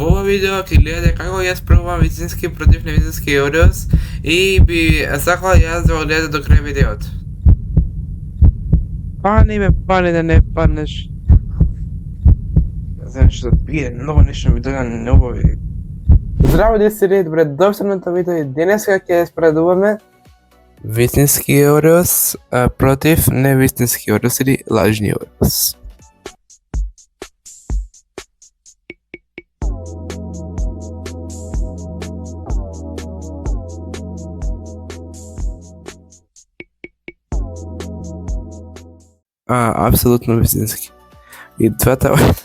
Во ова видео ќе гледате како јас пробувам вистински против невистински одиос и би сакала јас да го гледате до крај видеото. Пани ме, пани да не паднеш. Знаеш што пие, многу нешто ми дојде неубави. Здраво десери, добре дошли на тоа видео и денеска ќе споредуваме Вистински одиос против невистински одиос или лажни одиос. Апсолутно вистински. И двата одиос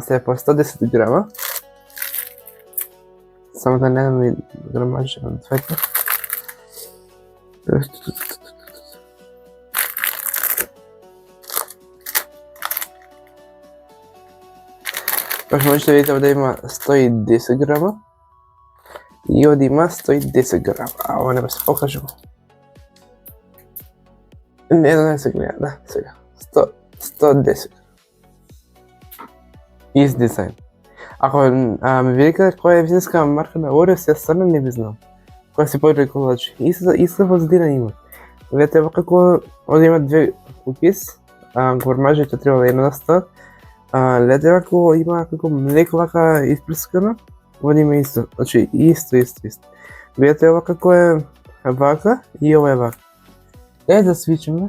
се по 110 грама. Само да не ми грамажа на двете. Можете да видите овде има 110 грама и овде има 110 грама. Ова не се покажам. Не се гледа, да, сега. 110. Из дизайн. Ако ми видите која е вистинска марка на Ореос, јас стварно не би знал. Која се подреколачи. Иста позадина има. Видете како овде има две кукис, гормажите треба едно на 100. Гледате како има како млеко вака испрскано, овде има исто. Значи исто. Видете ова како е вака и ова е вака. Да свичаме.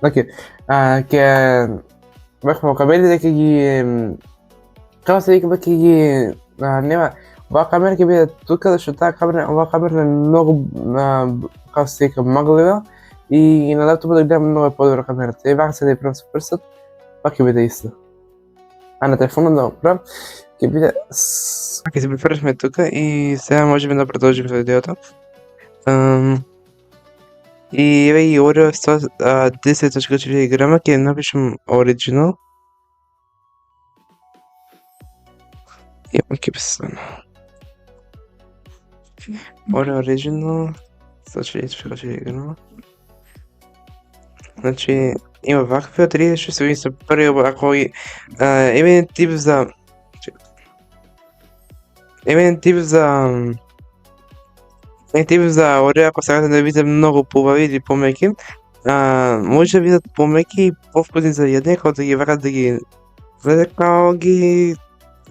Окей, ќе бахме камерите ќе ги како се вика ќе ги нема оваа камера ќе биде тука зашто оваа камера е многу како се вика маглива и на лаптопот да гледам многу подобро камерата. И вака се да ја правам со прстот, пак ќе биде исто. А на телефонот да го правам ќе биде ќе се префршме тука и сега можеме да продолжиме со видеото. И еве и Орео 10.4 грама ќе напишам оригинал. И он ќе писано. Орео оригинал 140.4 грама. Значи има вакви од 36 со први ако еве тип за Орео, ако сакате да видите многу поубави или помеки, може да видат помеки и повкусни за јадење, како да ги вакат да ги гледате како ги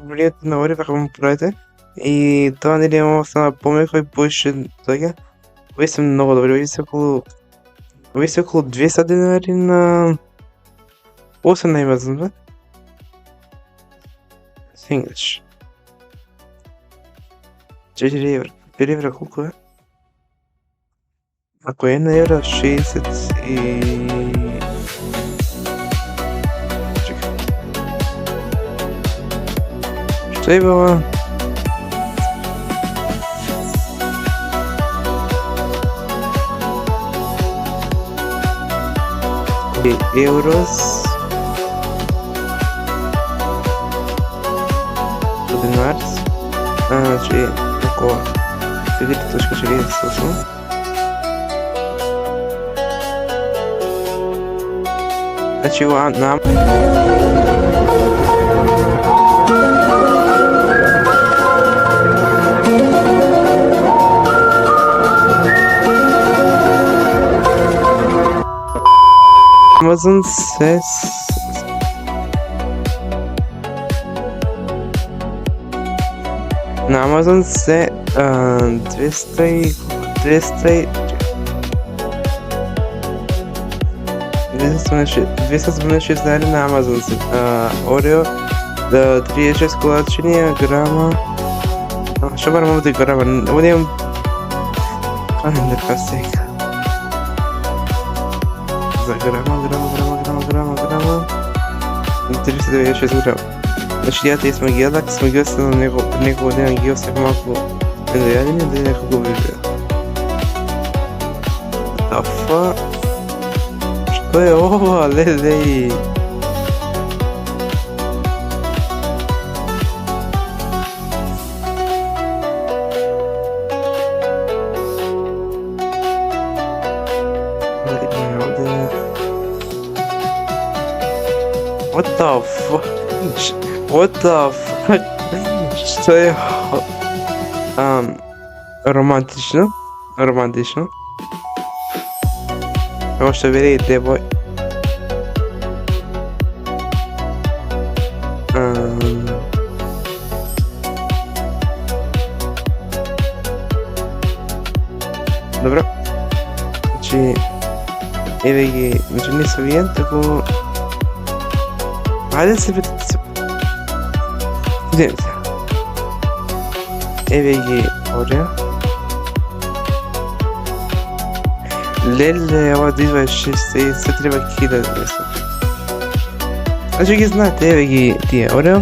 влијате на Орео, како му правите. И тоа нели има само помеко и поише тоѓа. Овие се многу добри, овие се околу 200 денари на 8 на Амазон, бе? Сингаш. 4 евро. 5 евро колку е? Ако е 1 евро 60 и... Чекай. Што е ова? Еврос... Динарс... Значи... Ако... Видите точка ще видите точно. Значи нам... Amazon says... На Amazon се 276 дали на Amazon се Орео 36 колачини грама. Што барам овде грама? Овде имам календар како се вика. За грама 396 грама. Значи ја тие сме ги јадак, сме ги оставили некој ден ги остави малку недојадени, да некако го бивија. Афа... Што е ова, лелеј? What the fuck? What the fuck? Што е романтично. Како што вели девој. Добро. Значи еве ги, значи не се виен, тако ајде се видите се. Идемте. Еве ги овде. Леле, ова да идва 6 и се треба 1200. Значи ги знаете, еве ги тие овде.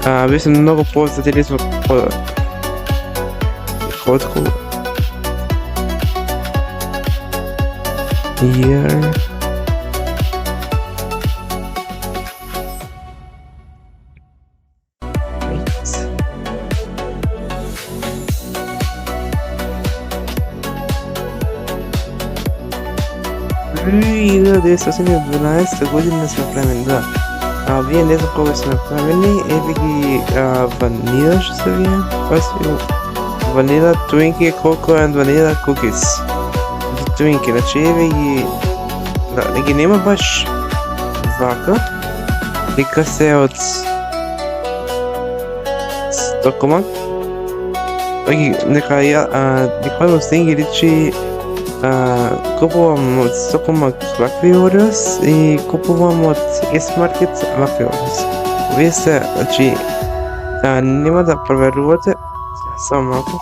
Вие сте многу познати, ние сме отколку here. И да, 1912 година сме правени, да. Вие не знам кога сме правени, еве ги ванила што се вие. Кој се ванила Twinkie Coco and Vanilla Cookies. Twinkie, значи еве ги, да, не ги нема баш вака, дека се од Стокомак. Нека ја стенги речи купувам од Стокомак вакви Ореос и купувам од S-Market вакви Ореос. Вие се, значи, нема да проверувате, само малку.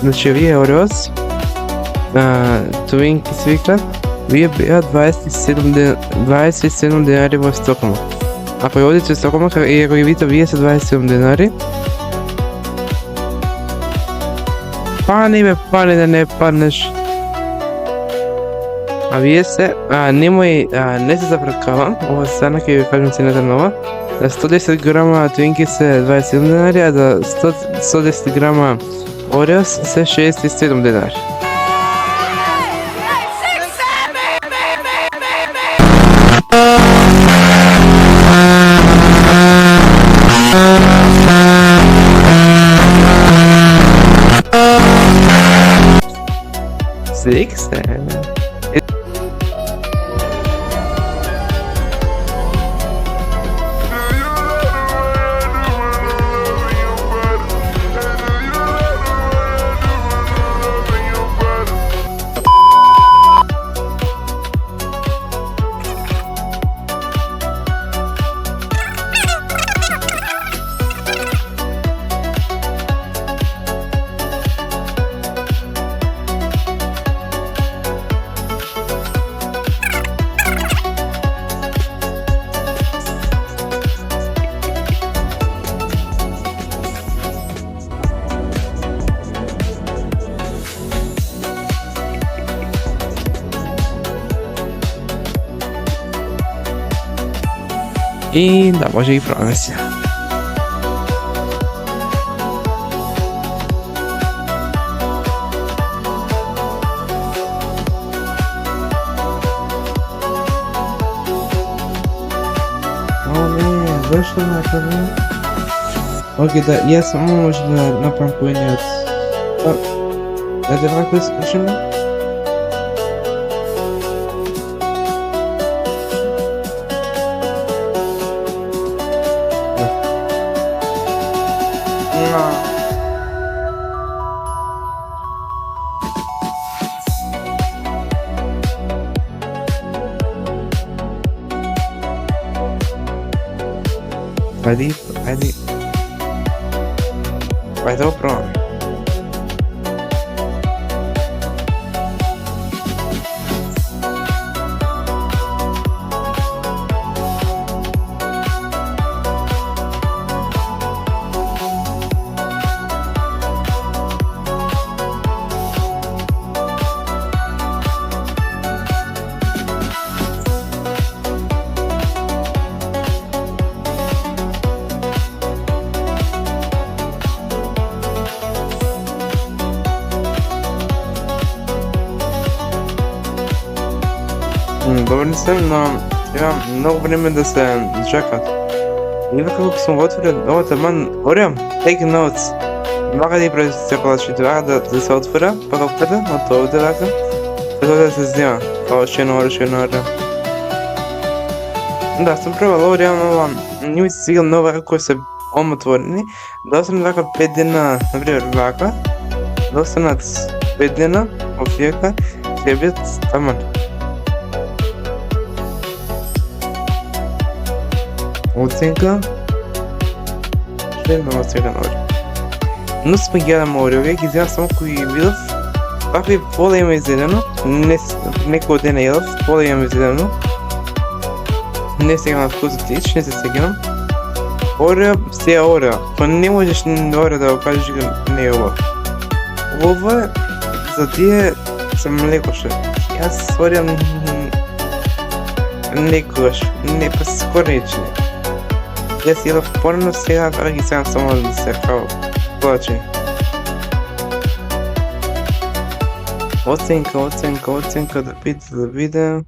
Значи вие Ореос, Twinkie се викат, вие беа 27 денари во Стокомак. Ако ја одите во Стокомак и ако ги видите вие се 27 денари, пани да не паднеш. А вие се, немој, не се запреткавам, ова стана ќе ви кажам цената нова. За 110 грама Twinkie се 27 денари, а за 110 грама Ореос се 67 денари. И да, може и пробаме сега. Защо направим? Окей, да, я само може да направим поединение от... Да, някой скажем? Vai dar o pronto. добри се, но треба многу време да се чекат. И како сум отворил овој табан, Орео, take notes. Вака да прави стеколачите, вака да се отвора, па како каде, од овде вака, па да се снима, као ше едно Орео. Да, сум пробал ова реално ова, не ми се свига нова како се омотворени, да останат вака 5 дена, например вака, да останат 5 дена, овијака, ќе бидат таман. Оценка, што е нова оценка на Орео. Но сме гледам Орео, ги вземам само кои видов, какви пола има изедено, некој дена јадов, пола имам изедено, не сега на вкусот ич, не се сегам. Орео, се Орео, па не можеш Орео да го кажеш не е ова. Ова за тие се млекоше. Јас Орео некогаш, не па скоро ниче не. Јас јадов порано, сега ги сегам само да се као плаче. Оценка, да биде.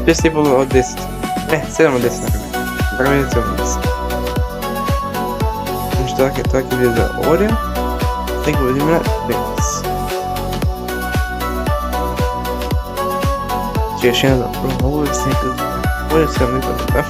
Шест и пол од 10. Не, 7 од 10 например. Така ми е 7 од 10. Значи тоа ќе биде за Орео. Сега го видиме на Pringles. Че ще да пробвам ovo je sneka. Ovo je sve mi da.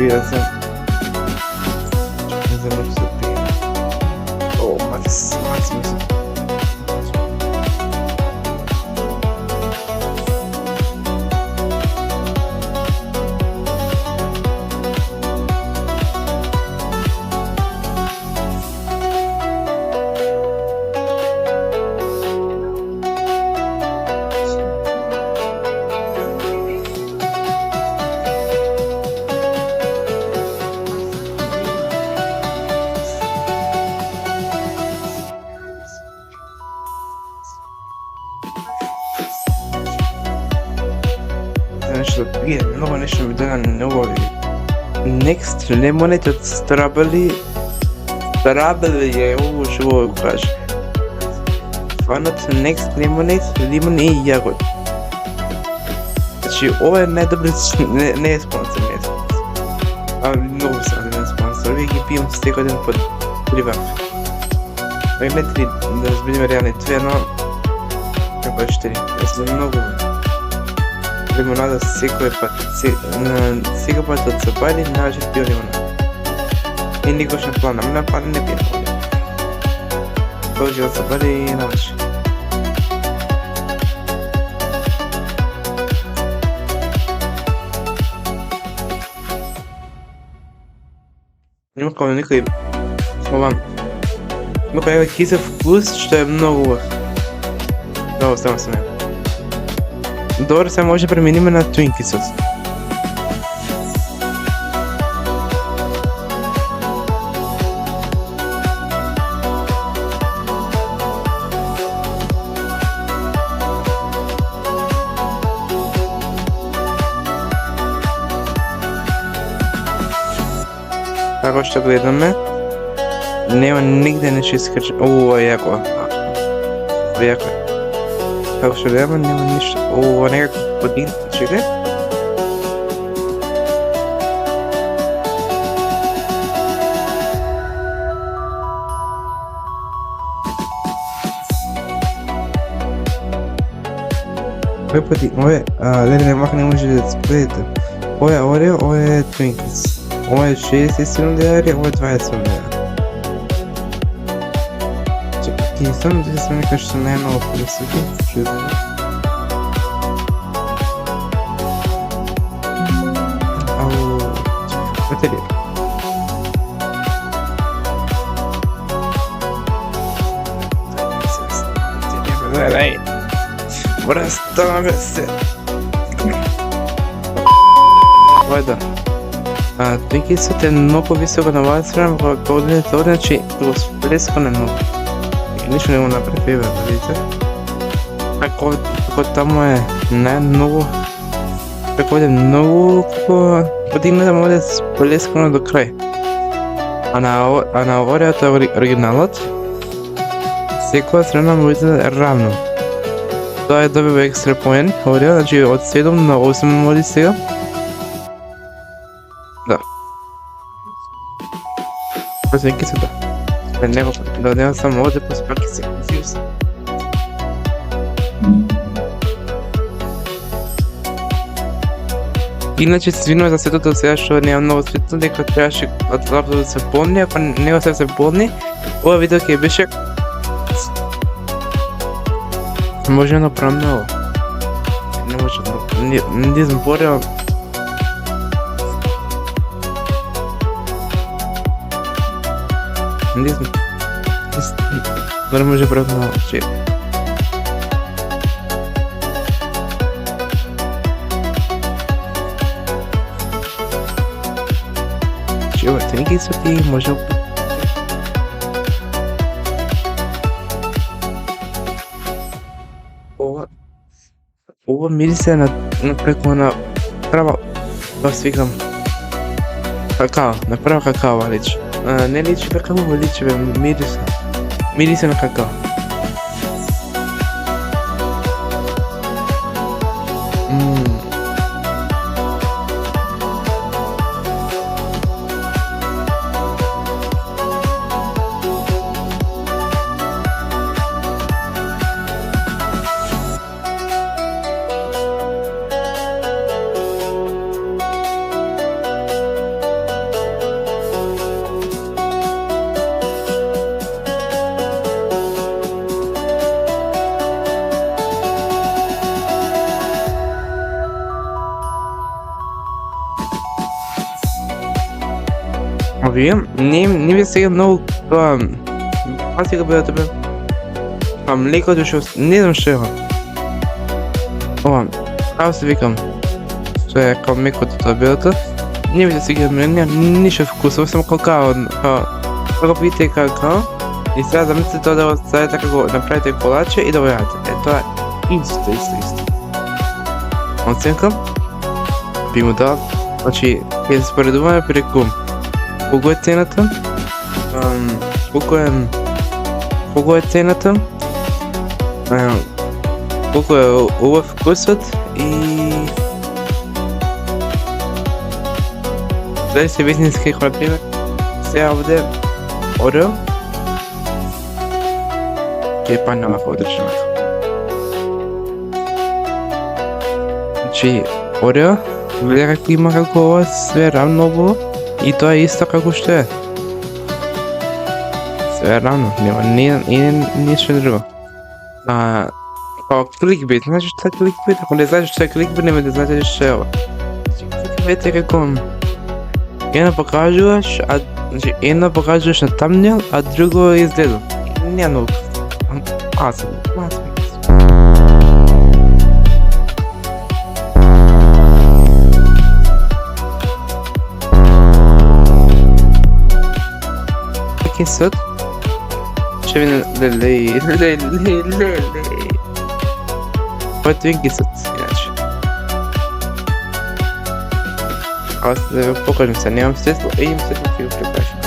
Cheers. Oh, Max. Нещо да пие, много нещо ми даде много. Next Lemonade от Strawberry. Strawberry е ovo ще го кажа. Фанът Next Lemonade, лимон и ягод. Значи ова е най-добри, не е спонсор, не е спонсор. Много са не е спонсор, вие ги пием всеки ден по 3 вафли. Не 3, да разберем реално 2, но како е 4, јас много лимонада секој пат, сега пат од Сапари најче пио лимонада. И никош не планам, на Сапари не пием овде. Дојде од Сапари и најче. Има као некој ова, има као кисев вкус што е многу убав. Да, оставам се него. Добро, сега може да преминиме на Twinkiesот. Како што гледаме, нема нигде нешто искачено. Ова е јако. Ова е јако. Како што гледаме, нема ништо. Ова некако подин, чекај. Кој пати, не мак не може да спредите. Ова е Орео, ова е Twinkies. Ова е 67 денари, ова е 27 денари. Чекай, само да се нека што не е много пресуки. Ау, материјал. Дай. Оставаме се. Ова е да. Twinkiesот е многу високо на моја страна, кога одидете од, значи го сплескане многу. Ништо не го направи, да видите. Ако таму е најмногу, како е многу подигна да може сплескано до крај. А на Ореото е оригиналот, секоја страна може да е равно. Тоа е добива екстра поен, Орео, значи од 7 на 8 може сега. Да. Посвеки се да. Нема само оде поспаки се. Иначе се извинувам за светото сега што не е многу светло, дека требаше да се помни, ако не го се помни, ова видео ќе беше може да направам ново. Не може да не зборам. Не може правилно че. Чего, Twinkies ти може. Ова мирисе на преку на права, да свикам. Какао, направо какао личи. Не личи какао, личи бе мирисе. Мирисе на какао. Вие не ви сега многу аз сега беа тебе млекото што не знам што е ова како се викам што е као мекото тоа белото не ви сега ништо вкусно само какао како пиете какао и сега замислите тоа да го ставите како направите колаче и да го јадете тоа е исто оценка би му дал значи ќе се споредуваме преку колко е цената, колко е цената, колко е убав вкусот и дали се вистински например сега овде Орео ќе падне овако одржавајќи. Значи Орео гледа како има како ова све равно ово и тоа е исто како што е. Све е равно, нема ништо друго. Као кликбейт, знаеш што е кликбейт? Ако не знаеш што е кликбейт, нема да знаеш што е ова. Кликбейт е како едно покажуваш, значи едно покажуваш на тамнел, а друго изгледа. Не многу. Аз Twinkiesот ќе ви леле ова е Twinkiesот иначе аз да ви покажам се, немам светло, имам светло ќе го препашам.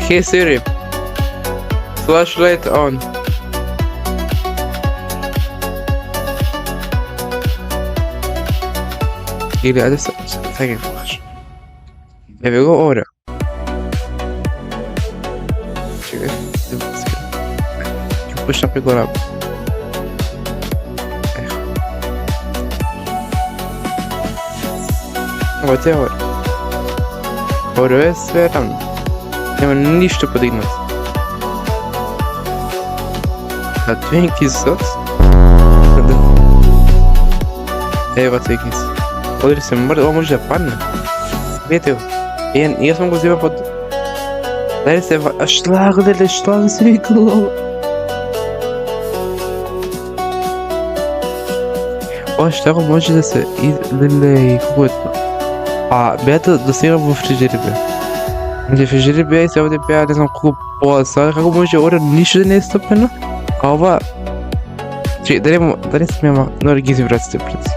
Hey Siri, flashlight on. Или аде сега ќе покажам. Еве го Орео. Чекај, ќе пушам преку работа. Ова е Орео. Орео е све равно. Нема ништо подигнато. А Twinkies-от? Ева Twinkies. Одри се мрда, ова може да падне. Видите го. Јас сум го зива под... Дај се... А шлаг, леле, шлаг се викало. Ова шлаг може да се... Леле, како е тоа? А, беато да сега во фрижери бе. Де фрижери бе и се овде беа, не знам колку пола сада, како може Орео ништо да не е стопено? А ова... Дали смема... Нори ги си враците пред.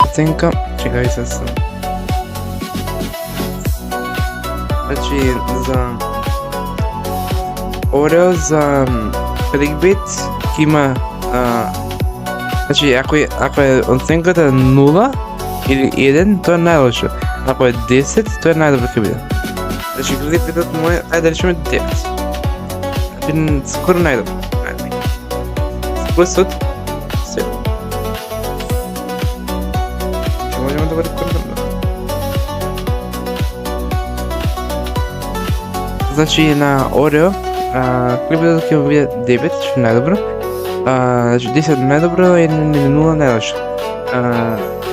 Оценка... Чекај се сам. Значи, за... Орео за... Clickbait има... Значи, ако е оценката 0 или 1, тоа е најлошо. Ако е 10, тоа е најдобро ќе биде. Значи, Clickbaitот му е... Ајде да речеме 9. Скоро најдобро. Плюсот... 7. Што можеме да го рекордаме? Значи, на Орео, Clickbaitот ќе му биде 9, што е најдобро. Значи 10 најдобро и 0 најлошо.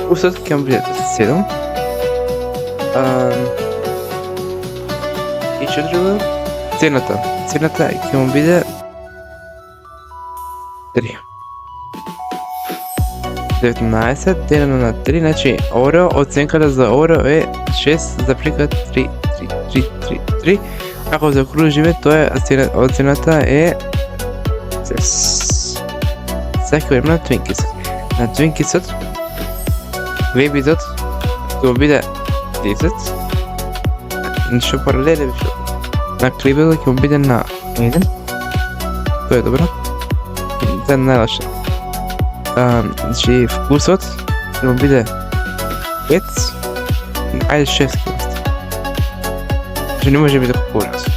Плюсот ќе му биде 7. И што друго? Цената ќе му биде 3. 19 делено на 3, значи Орео, оценката за Орео е 6,3. Ако закружиме, тоа е оцената е 6. Сега ќе видиме на Twinkies. На Twinkies-от, Baby-тот ќе му биде 10. Ништо паралеле беше. На Clickbait ќе му биде на 1. Тоа е добро. Тоа е најлошо. Значи вкусот ќе му биде 5. Ајде 6 ќе му биде. Значи не може да биде по-разно.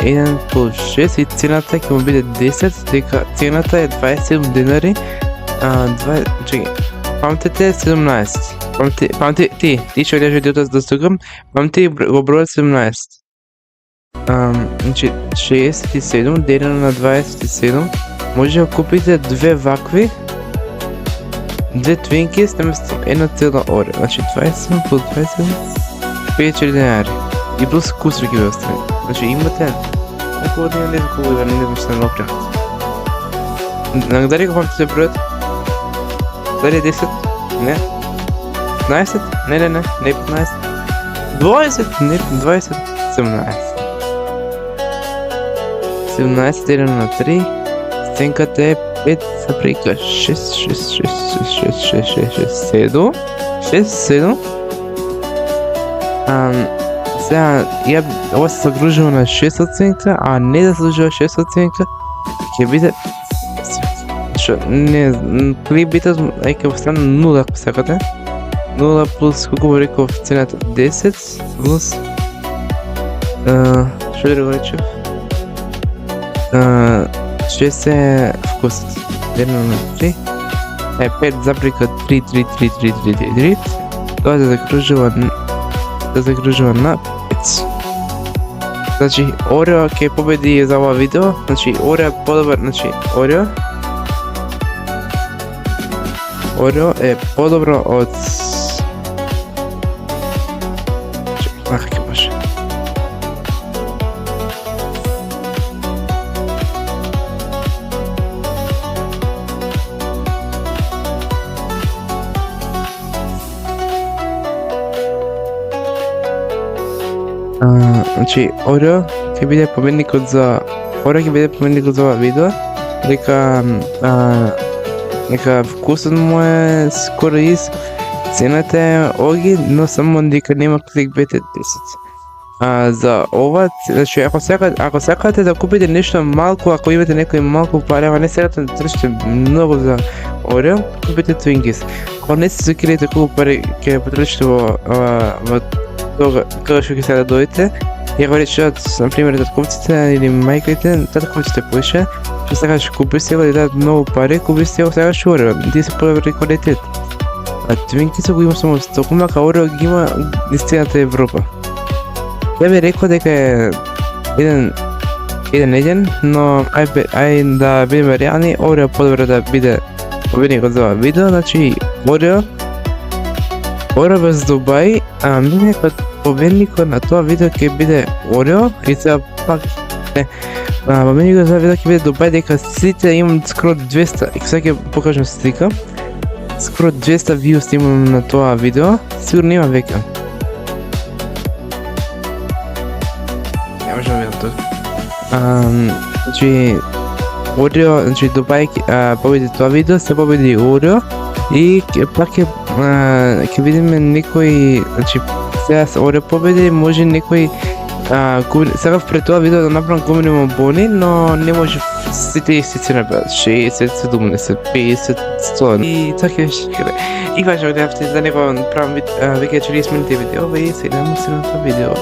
1 плюс 6 и цената ќе му биде 10, дека цената е 27 денари. Чекай, памтете 17. Памти ти што гледаш видеото да стукам, памти го бројот 17. Значи 67 делено на 27, може да купите две вакви, две Twinkies наместо една цела Орео. Значи 27 плюс 27, 54 денари. И плюс вкусови ги остане. Значи имате околу да не знам колку да не знам што не опрехат. Дали го памтите бројот? Дали е 10? Не. 15? Не, не 15. 20? Не, 20. 17. 17 делено на 3. Ценката е 5,6. 7. Сега, ова се загружува на 6 оценка, а не да се загружува 6 оценка, ќе биде... Шо, не, Clickbaitот ќе остане 0 ако сакате. 0 плюс, колку го реков цената, 10 плюс... Шо да го речев? 6 е вкусот. Делено на 3. Е 5,3. Тоа да загружува на 5. Значи, Орео ќе победи за ова видео. Значи, Орео е подобар, значи, Орео е подобро од... Аха, ќе може. Значи, Орео ќе биде победникот за ова видео, дека вкусот му е скоро ист, цената е оги, но само дека нема Clickbait 10. За ова, значи ако сакате да купите нешто малку, ако имате некој малку пари, ама не сакате да трошите многу за Орео, купите Twinkies. Ако не се закриете колку пари ќе потрошите во кога што ќе се да дојдете, ја го речат, например, татковците или мајките, татковците поише, што сакаш купиш си го и дадат многу пари, купиш си го сакаш Орео, ти се подобри квалитет. А Твинкица го има само во Стоколм, а Орео ги има низ целата Европа. Ја би рекол дека е еден, но ај да бидеме реални, Орео подобро да биде победник од ова видео, значи Орео без Дубај, мене како победникот на тоа видео ќе биде Орео и сега пак победникот за видео ќе биде Дубај, дека сите имам скоро 200, и сега ќе покажам слика, скоро 200 views имам на тоа видео, сигурно има веќе. Ја можам да видам тоа. Значи Орео, значи Дубај победи тоа видео, се победи Орео и пак ќе видиме некој, значи сега Орео победи, може некој сега пред тоа видео да направам гумени бони, но не може сите исти цена бе, 60, 70, 50, 100 и така ќе и кога ќе гледавте за него правам веќе 40 минути видео и сега му се на тоа видео.